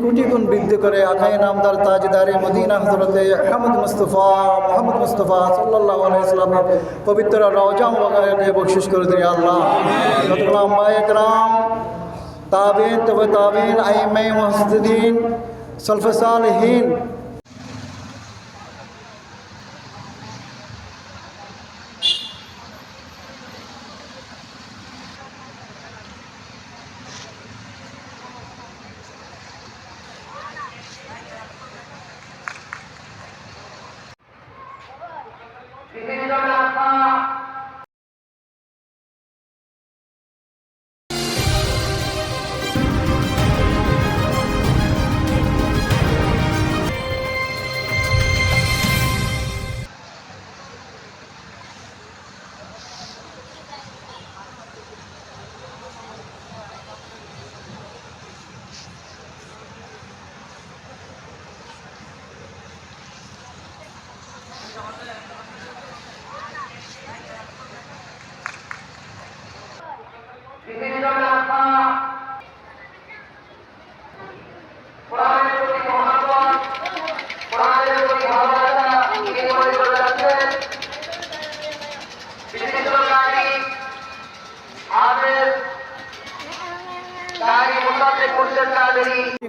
কোটি গুণ বৃদ্ধি করে আখায়ে নামদার তাজদারে মদিনা হযরতে আহমদ মুস্তাফা মোহাম্মদ মুস্তাফা সাল্লাল্লাহু আলাইহি ওয়াসাল্লামের পবিত্র রওজা মুবারকে বখশিশ করে দিন আল্লাহ। যতগুলো আম্বায়ে কেরাম, তাবিন, তবে তাবিন, আইম্মায়ে মুহদ্দিদিন, সলফে সালেহিন,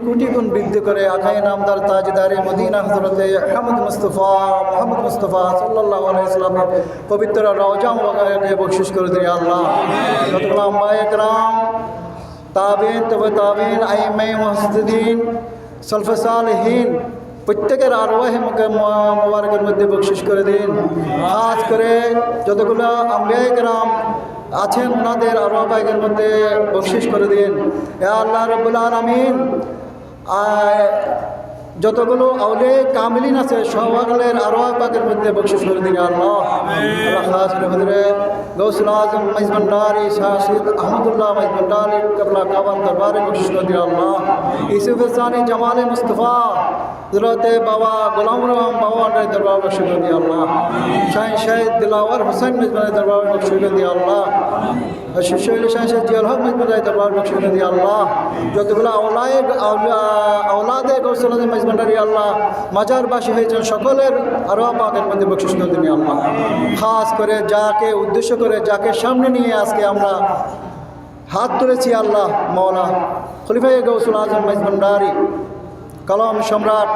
কোটি গুণ বৃদ্ধি করে আখায়ে নামদার তাজদারে মদিনা হযরতে আহমদ মুস্তাফা মোহাম্মদ মুস্তাফা সাল্লাল্লাহু আলাইহি ওয়াসাল্লামের পবিত্র রওজা মুবারকে বখশিশ করে দিন আল্লাহ। যতগুলো আম্বায়ে কেরাম, তাবিন, তবে তাবিন, আইম্মায়ে মুহদ্দিদিন, সলফে সালেহিন প্রত্যেকের আরওয়াহে মুবারকের মধ্যে বখশিশ করে দিন। খাস করে যতগুলো আম্বিয়ায়ে কেরাম আছেন ওনাদের আরওয়াহ পাকের মধ্যে বখশিশ করে দিন। হে আল্লাহ রাব্বুল আলামিন, যতগুলো আউলিয়া কামিলিন আছে সকলের আরওয়াহ পাকের মধ্যে বখশিশ করে দিন আল্লাহ। আল্লাহ খাস করে হযরত গৌসুল আজম মাইজ ভান্ডারী শাহ সৈয়দ আহমদুল্লাহ মাইজ ভান্ডারী কবলা কাবান দরবারে বখশিশ করে দিন আল্লাহ। ইউসুফ সানি জামালে মুস্তাফা হযরত বাবা গোলাম রহমান বাবার দরবার বখশিশ করে দিন আল্লাহ। শাহিন শাহিদ দিলাওয়ার হোসেন মাইজ ভান্ডারী দরবার বখশিশ করে দিন আল্লাহ। শিশু শাহ জিয়াল হক মাইজ ভান্ডারী দরবার বখশিশ করে দিন আল্লাহ। যতগুলো আওলাদে গৌসুল আজম মাইজ ভান্ডারী আল্লাহ মাজারবাসী হয়েছেন সকলের আরওয়াহ পাকের মধ্যে বখশিশ করে দিন আল্লাহ। খাস করে যাকে উদ্দেশ্য করে যাকে সামনে নিয়ে আজকে আমরা হাত তুলেছি আল্লাহ মাওলা খলিফায়ে গৌসুল আজম মাইজ ভান্ডারী কলম সম্রাট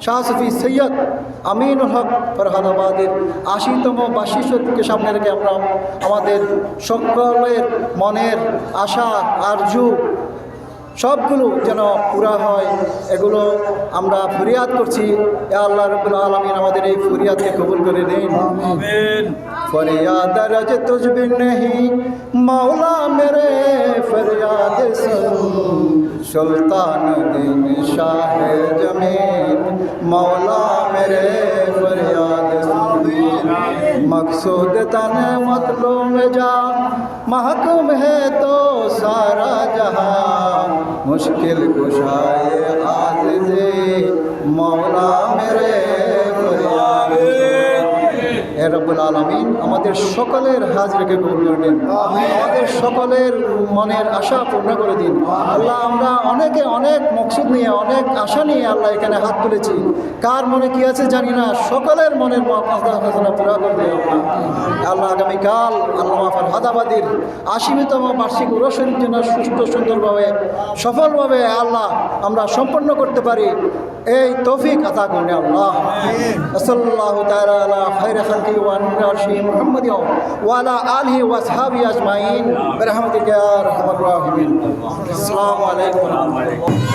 শাহ সুফি সৈয়দ আমিনুল হক ফরহাদাবাদের ৮০তম বার্ষিকীকে সামনে রেখে আমরা আমাদের সকলের মনের আশা আরজু সবগুলো যেন পুরা হয় এগুলো আমরা ফরিয়াদ করছি। ইয়া আল্লাহ রাব্বুল আলামিন আমাদের এই ফরিয়াদকে কবুল করে দিন। আমিন। ফরিয়াদ রজ তুজবিন नहीं मौला मेरे फरियाद सुन सुल्तान दिन शाह जमीन मौला मेरे फरियाद सुन मकसूद तन मतलूब में जा महकूम है तो सारा जहां मुश्किल कुशाए आज़िज़े मौला मेरे फरियाद হে রব্বুল আলামিন আমাদের সকলের হাজরিকে কবুল করে দিন। আমাদের সকলের মনের আশা পূর্ণ করে দিন আল্লাহ। আমরা অনেকে অনেক মকসুদ নিয়ে অনেক আশা নিয়ে আল্লাহ এখানে হাত তুলেছি, কার মনে কি আছে জানি না, সকলের মনের মকসদ পুরা করে দিন আল্লাহ। আগামীকাল আল্লামা ফরহাদাবাদীর ৮০তম বার্ষিক উরুস শরীফ যেন সুস্থ সুন্দরভাবে সফলভাবে আল্লাহ আমরা সম্পন্ন করতে পারি এই তৌফিক আতা করুন আল্লাহ। সাল্লাল্লাহু তাআলা আলা খায়রি খালকি ওয়া নূরি আরশি মুহাম্মাদি ওয়া আলা আলিহি ওয়া আসহাবিহি আজমাইন বিরহমাতিকা ইয়া আরহামার রাহিমিন। আসসালামু আলাইকুম।